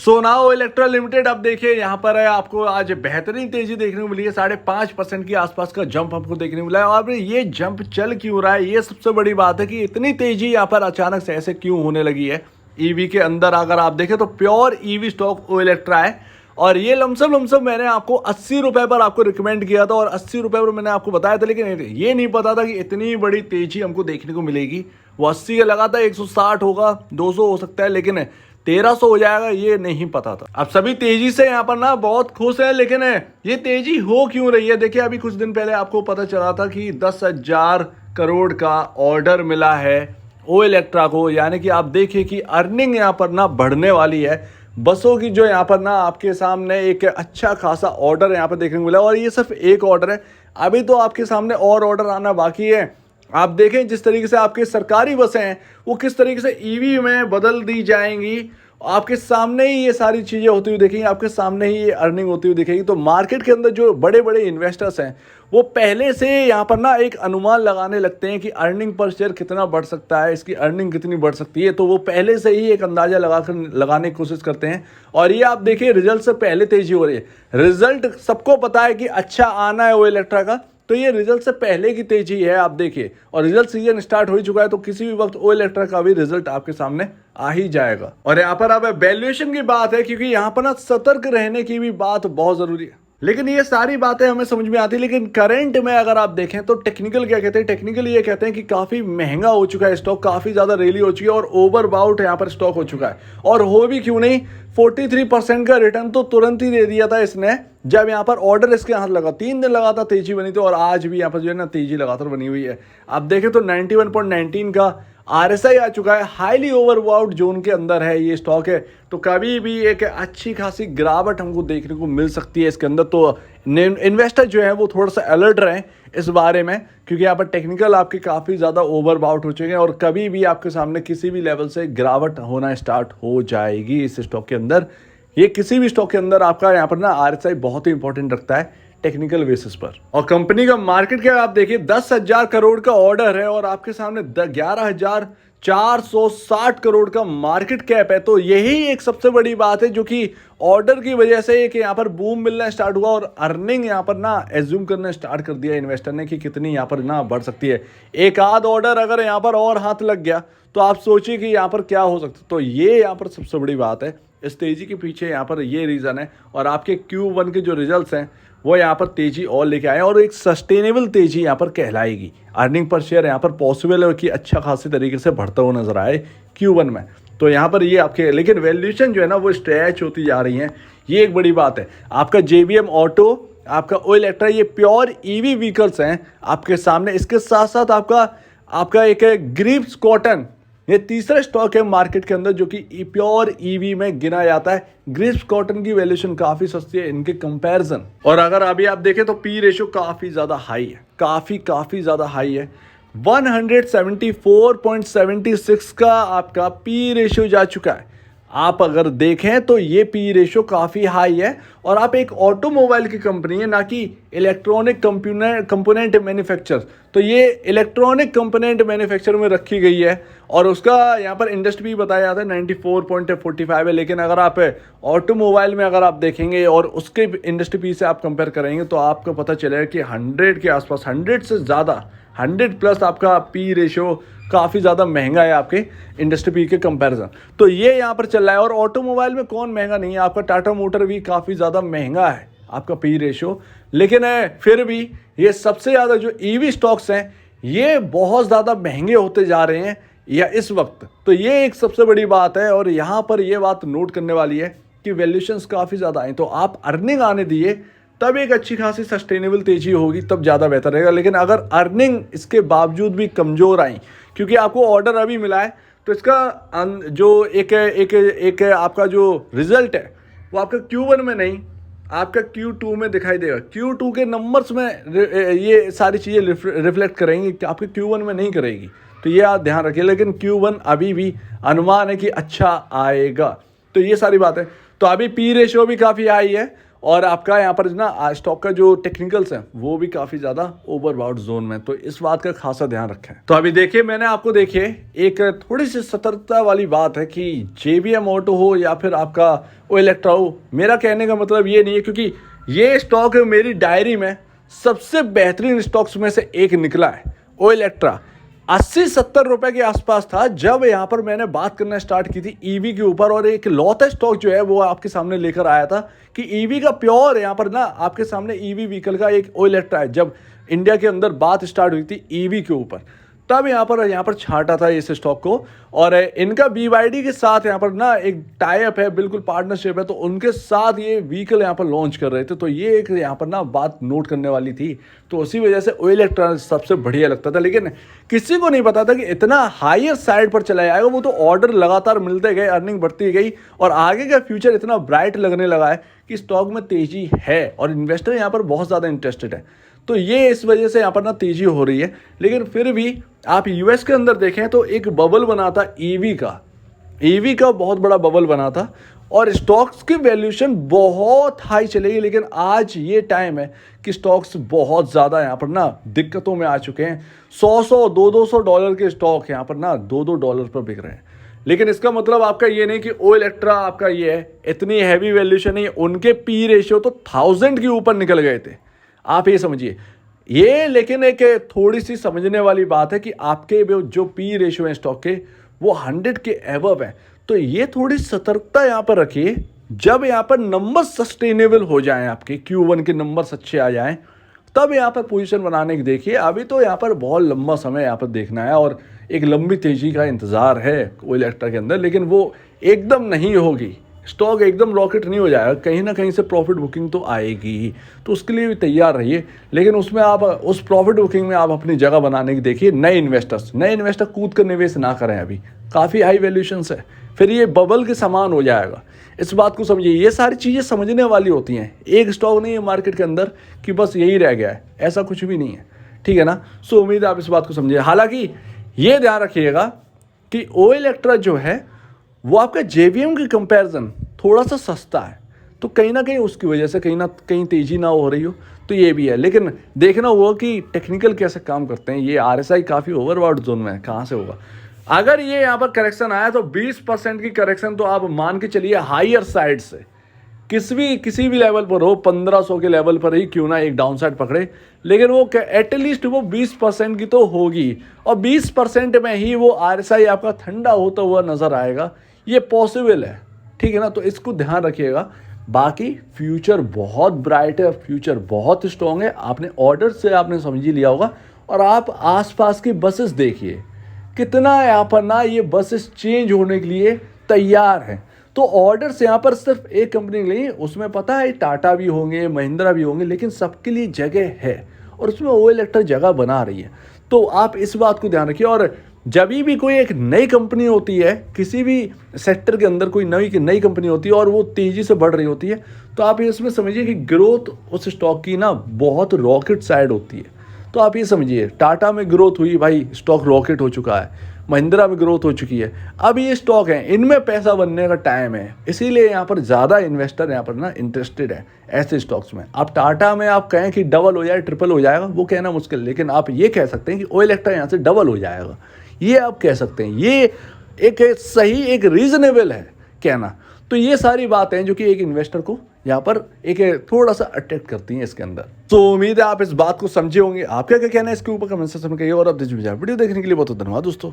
So now Electra limited, अब देखिए यहाँ पर है आपको आज बेहतरीन तेजी देखने को मिली है। 5.5% के आसपास का जंप आपको देखने को मिला है। और ये जंप चल क्यों रहा है, ये सबसे बड़ी बात है कि इतनी तेजी यहाँ पर अचानक से ऐसे क्यों होने लगी है। ईवी के अंदर अगर आप देखें तो प्योर ईवी स्टॉक ओ इलेक्ट्रा है। और ये लमसम मैंने आपको 80 रुपए पर आपको रिकमेंड किया था और 80 रुपए पर मैंने आपको बताया था, लेकिन ये नहीं पता था कि इतनी बड़ी तेजी हमको देखने को मिलेगी। वो 80 का लगा था, 160 होगा, 200 हो सकता है, लेकिन 1300 हो जाएगा ये नहीं पता था। अब सभी तेजी से यहाँ पर ना बहुत खुश है, लेकिन ये तेजी हो क्यों रही है। देखिए अभी कुछ दिन पहले आपको पता चला था कि 10,000 करोड़ का ऑर्डर मिला है ओ इलेक्ट्रा को, यानी कि आप देखिए कि अर्निंग यहाँ पर ना बढ़ने वाली है बसों की। जो यहाँ पर ना आपके सामने एक अच्छा खासा ऑर्डर यहाँ पर देखने को मिला और ये सिर्फ एक ऑर्डर है, अभी तो आपके सामने और ऑर्डर आना बाकी है। आप देखें जिस तरीके से आपके सरकारी बसें हैं वो किस तरीके से ईवी में बदल दी जाएंगी, आपके सामने ही ये सारी चीज़ें होती हुई देखेंगी, आपके सामने ही ये अर्निंग होती हुई दिखेगी। तो मार्केट के अंदर जो बड़े बड़े इन्वेस्टर्स हैं वो पहले से यहाँ पर ना एक अनुमान लगाने लगते हैं कि अर्निंग पर शेयर कितना बढ़ सकता है, इसकी अर्निंग कितनी बढ़ सकती है। तो वो पहले से ही एक अंदाजा लगाने की कोशिश करते हैं। और ये आप देखिए रिजल्ट से पहले तेजी हो रही है। रिजल्ट सबको पता है कि अच्छा आना है वो इलेक्ट्रा का, तो ये रिजल्ट से पहले की तेजी है आप देखिए। और रिजल्ट सीजन स्टार्ट हो ही चुका है, तो किसी भी वक्त ओ इलेक्ट्रा का भी रिजल्ट आपके सामने आ ही जाएगा। और यहाँ पर अब वैल्यूएशन की बात है, क्योंकि यहाँ पर ना सतर्क रहने की भी बात बहुत जरूरी है। लेकिन ये सारी बातें हमें समझ में आती है, लेकिन करंट में अगर आप देखें तो टेक्निकल क्या कहते हैं, टेक्निकल ये कहते हैं कि काफी महंगा हो चुका है स्टॉक, काफी ज्यादा रैली हो चुकी है और ओवरबाउट यहाँ पर स्टॉक हो चुका है। और हो भी क्यों नहीं, 43% का रिटर्न तो तुरंत ही दे दिया था इसने जब यहाँ पर ऑर्डर इसके हाथ लगा। 3 दिन लगातार तेजी बनी थी और आज भी यहाँ पर जो है ना तेजी लगातार बनी हुई है। आप देखें तो 91.19 का RSI आ चुका है, हाईली ओवरबाउट जोन के अंदर है ये स्टॉक है। तो कभी भी एक अच्छी खासी गिरावट हमको देखने को मिल सकती है इसके अंदर। तो इन्वेस्टर जो है वो थोड़ा सा अलर्ट रहें इस बारे में, क्योंकि यहाँ पर टेक्निकल आपके काफ़ी ज़्यादा ओवरबाउट हो चुके हैं और कभी भी आपके सामने किसी भी लेवल से गिरावट होना स्टार्ट हो जाएगी इस स्टॉक के अंदर। ये किसी भी स्टॉक के अंदर आपका यहाँ पर ना RSI बहुत ही इंपॉर्टेंट रखता है टेक्निकल बेसिस पर। और कंपनी का मार्केट कैप आप देखिए 10,000 करोड़ का ऑर्डर है और आपके सामने 11,460 करोड़ का मार्केट कैप है। तो यही एक सबसे बड़ी बात है जो कि ऑर्डर की वजह से एक यहाँ पर बूम मिलना स्टार्ट हुआ और अर्निंग यहाँ पर ना एज्यूम करना स्टार्ट कर दिया इन्वेस्टर ने कि कितनी यहाँ पर ना बढ़ सकती है। एक आध ऑर्डर अगर यहाँ पर और हाथ लग गया तो आप सोचिए कि यहाँ पर क्या हो सकता है। तो ये यहाँ पर सबसे बड़ी बात है, इस तेजी के पीछे यहाँ पर ये रीज़न है। और आपके Q1 के जो रिजल्ट्स हैं वो यहाँ पर तेजी और लेके आए और एक सस्टेनेबल तेजी यहाँ पर कहलाएगी। अर्निंग पर शेयर यहाँ पर पॉसिबल है कि अच्छा खासी तरीके से बढ़ता हुआ नजर आए Q1 में। तो यहाँ पर ये आपके, लेकिन वैल्यूएशन जो है ना वो स्ट्रेच होती जा रही है, ये एक बड़ी बात है। आपका JBM ऑटो, आपका ओ इलेक्ट्रा, ये प्योर ईवी व्हीकल्स हैं आपके सामने। इसके साथ साथ आपका एक है ग्रिप्स कॉटन, ये तीसरा स्टॉक है मार्केट के अंदर जो कि प्योर ईवी में गिना जाता है। ग्रिप्स कॉटन की वैल्यूएशन काफी सस्ती है इनके कंपैरिजन। और अगर अभी आप देखें तो पी रेशियो काफी ज्यादा हाई है, काफी ज्यादा हाई है। 174.76 का आपका पी रेशियो जा चुका है। आप अगर देखें तो ये पी रेशियो काफ़ी हाई है। और आप एक ऑटोमोबाइल की कंपनी है, ना कि इलेक्ट्रॉनिक कंपोनेंट मैन्युफैक्चर। तो ये इलेक्ट्रॉनिक कंपोनेंट मैन्युफैक्चर में रखी गई है और उसका यहाँ पर इंडस्ट्री भी बताया जाता है 94.45 है। लेकिन अगर आप ऑटोमोबाइल में अगर आप देखेंगे और उसके इंडस्ट्री पी से आप कंपेयर करेंगे तो आपको पता चलेगा कि 100 के आसपास, 100 से ज़्यादा, 100+ आपका पी रेशियो काफ़ी ज़्यादा महंगा है आपके इंडस्ट्री पी के कंपैरिजन। तो ये यहाँ पर चल रहा है। और ऑटोमोबाइल में कौन महंगा नहीं है, आपका टाटा मोटर भी काफ़ी ज़्यादा महंगा है आपका पी रेशियो। लेकिन फिर भी ये सबसे ज़्यादा जो ईवी स्टॉक्स हैं ये बहुत ज़्यादा महंगे होते जा रहे हैं या इस वक्त। तो ये एक सबसे बड़ी बात है और यहाँ पर ये बात नोट करने वाली है कि वैल्यूएशंस काफ़ी ज़्यादा हैं। तो आप अर्निंग आने दिए तब एक अच्छी खासी सस्टेनेबल तेजी होगी, तब ज़्यादा बेहतर रहेगा। लेकिन अगर अर्निंग इसके बावजूद भी कमज़ोर आई, क्योंकि आपको ऑर्डर अभी मिला है, तो इसका जो एक आपका जो रिजल्ट है वो आपका Q1 में नहीं, आपका Q2 में दिखाई देगा। Q2 के नंबर्स में ये सारी चीज़ें रिफ्लेक्ट करेंगी, आपके Q1 में नहीं करेगी। तो ये आप ध्यान रखिए। लेकिन Q1 अभी भी अनुमान है कि अच्छा आएगा। तो ये सारी बात है। तो अभी पी रेशियो भी काफ़ी हाई है और आपका यहाँ पर ना स्टॉक का जो टेक्निकल्स हैं वो भी काफ़ी ज़्यादा ओवरबॉट जोन में, तो इस बात का खासा ध्यान रखें। तो अभी देखिए मैंने आपको देखिए एक थोड़ी सी सतर्कता वाली बात है कि JBM ऑटो हो या फिर आपका ओ इलेक्ट्रा हो, मेरा कहने का मतलब ये नहीं है, क्योंकि ये स्टॉक मेरी डायरी में सबसे बेहतरीन स्टॉक्स में से एक निकला है। ओ इलेक्ट्रा 80-70 रुपए के आसपास था जब यहाँ पर मैंने बात करना स्टार्ट की थी ईवी के ऊपर, और एक लौता स्टॉक जो है वो आपके सामने लेकर आया था कि ईवी का प्योर यहाँ पर ना आपके सामने ईवी व्हीकल का एक ओ इलेक्ट्रा है। जब इंडिया के अंदर बात स्टार्ट हुई थी ईवी के ऊपर, तब यहाँ पर छांटा था इस स्टॉक को, और इनका BYD के साथ यहाँ पर ना एक टाई अप है, बिल्कुल पार्टनरशिप है, तो उनके साथ ये व्हीकल यहाँ पर लॉन्च कर रहे थे। तो ये एक यहाँ पर ना बात नोट करने वाली थी, तो उसी वजह से ओ इलेक्ट्रा सबसे बढ़िया लगता था। लेकिन किसी को नहीं पता था कि इतना हायर साइड पर चला जाएगा। वो तो ऑर्डर लगातार मिलते गए, अर्निंग बढ़ती गई, और आगे का फ्यूचर इतना ब्राइट लगने लगा है कि स्टॉक में तेजी है और इन्वेस्टर यहाँ पर बहुत ज़्यादा इंटरेस्टेड है। तो ये इस वजह से यहाँ पर ना तेजी हो रही है। लेकिन फिर भी आप US के अंदर देखें तो एक बबल बना था ईवी का बहुत बड़ा बबल बना था, और स्टॉक्स की वैल्यूएशन बहुत हाई चलेगी। लेकिन आज ये टाइम है कि स्टॉक्स बहुत ज़्यादा यहाँ पर ना दिक्कतों में आ चुके हैं। 100 200 डॉलर के स्टॉक यहाँ पर ना $2 पर बिक रहे हैं। लेकिन इसका मतलब आपका ये नहीं कि ओ इलेक्ट्रा आपका ये है, इतनी हैवी वैल्यूएशन नहीं, उनके P रेशियो तो 1000 के ऊपर निकल गए थे, आप ये समझिए ये। लेकिन एक थोड़ी सी समझने वाली बात है कि आपके जो P रेशियो है स्टॉक के वो 100 के एबव है, तो ये थोड़ी सतर्कता यहाँ पर रखिए। जब यहाँ पर नंबर सस्टेनेबल हो जाएं, आपके Q1 के नंबर अच्छे आ जाएं, तब यहाँ पर पोजीशन बनाने की देखिए। अभी तो यहाँ पर बहुत लंबा समय यहाँ पर देखना है, और एक लंबी तेजी का इंतज़ार है ओ इलेक्ट्रा के अंदर, लेकिन वो एकदम नहीं होगी। स्टॉक एकदम रॉकेट नहीं हो जाएगा, कहीं ना कहीं से प्रॉफिट बुकिंग तो आएगी ही, तो उसके लिए भी तैयार रहिए। लेकिन उसमें आप उस प्रॉफिट बुकिंग में आप अपनी जगह बनाने की देखिए। नए इन्वेस्टर कूद कर निवेश ना करें, अभी काफ़ी हाई वैल्यूएशंस है, फिर ये बबल के समान हो जाएगा। इस बात को समझिए, ये सारी चीज़ें समझने वाली होती हैं। एक स्टॉक नहीं है मार्केट के अंदर कि बस यही रह गया है, ऐसा कुछ भी नहीं है, ठीक है ना। सो उम्मीद है आप इस बात को समझिए। हालांकि ये ध्यान रखिएगा कि ओ इलेक्ट्रा जो है वो आपका JBM के कंपैरिजन थोड़ा सा सस्ता है, तो कहीं ना कहीं उसकी वजह से कहीं ना कहीं तेज़ी ना हो रही हो, तो ये भी है। लेकिन देखना होगा कि टेक्निकल कैसे काम करते हैं। ये RSI काफ़ी ओवरबॉट जोन में है, कहाँ से होगा। अगर ये यहाँ पर करेक्शन आया तो 20% की करेक्शन तो आप मान के चलिए हायर साइड से किसी भी लेवल पर हो, 1500 के लेवल पर ही क्यों ना एक डाउन साइड पकड़े, लेकिन वो एटलीस्ट वो 20% की तो होगी, और 20% में ही वो RSI आपका ठंडा होता हुआ नजर आएगा। ये पॉसिबल है, ठीक है ना। तो इसको ध्यान रखिएगा। बाकी फ्यूचर बहुत ब्राइट है, फ्यूचर बहुत स्ट्रॉन्ग है। आपने ऑर्डर से आपने समझ ही लिया होगा, और आप आसपास की बसेस देखिए कितना यहाँ पर ना ये बसेस चेंज होने के लिए तैयार हैं। तो ऑर्डर्स यहाँ पर सिर्फ एक कंपनी नहीं, उसमें पता है टाटा भी होंगे, महिंद्रा भी होंगे, लेकिन सबके लिए जगह है, और उसमें ओ इलेक्ट्रा जगह बना रही है। तो आप इस बात को ध्यान रखिए। और जब भी कोई एक नई कंपनी होती है, किसी भी सेक्टर के अंदर कोई नई कंपनी होती है और वो तेज़ी से बढ़ रही होती है, तो आप इसमें समझिए कि ग्रोथ उस स्टॉक की ना बहुत रॉकेट साइड होती है। तो आप ये समझिए टाटा में ग्रोथ हुई भाई, स्टॉक रॉकेट हो चुका है, महिंद्रा में ग्रोथ हो चुकी है, अब ये स्टॉक है, इनमें पैसा बनने का टाइम है। इसीलिए यहाँ पर ज़्यादा इन्वेस्टर यहाँ पर ना इंटरेस्टेड है ऐसे स्टॉक्स में। आप टाटा में आप कहें कि डबल हो जाए, ट्रिपल हो जाएगा, वो कहना मुश्किल, लेकिन आप ये कह सकते हैं कि ओ इलेक्ट्रा यहाँ से डबल हो जाएगा, ये आप कह सकते हैं। ये एक सही एक रीजनेबल है कहना। तो ये सारी बातें हैं जो कि एक इन्वेस्टर को यहाँ पर एक थोड़ा सा अट्रैक्ट करती हैं इसके अंदर। तो उम्मीद है आप इस बात को समझे होंगे। आपका क्या कहना है इसके ऊपर कमेंट सेक्शन में कहिए, और अब वीडियो देखने के लिए बहुत धन्यवाद दोस्तों।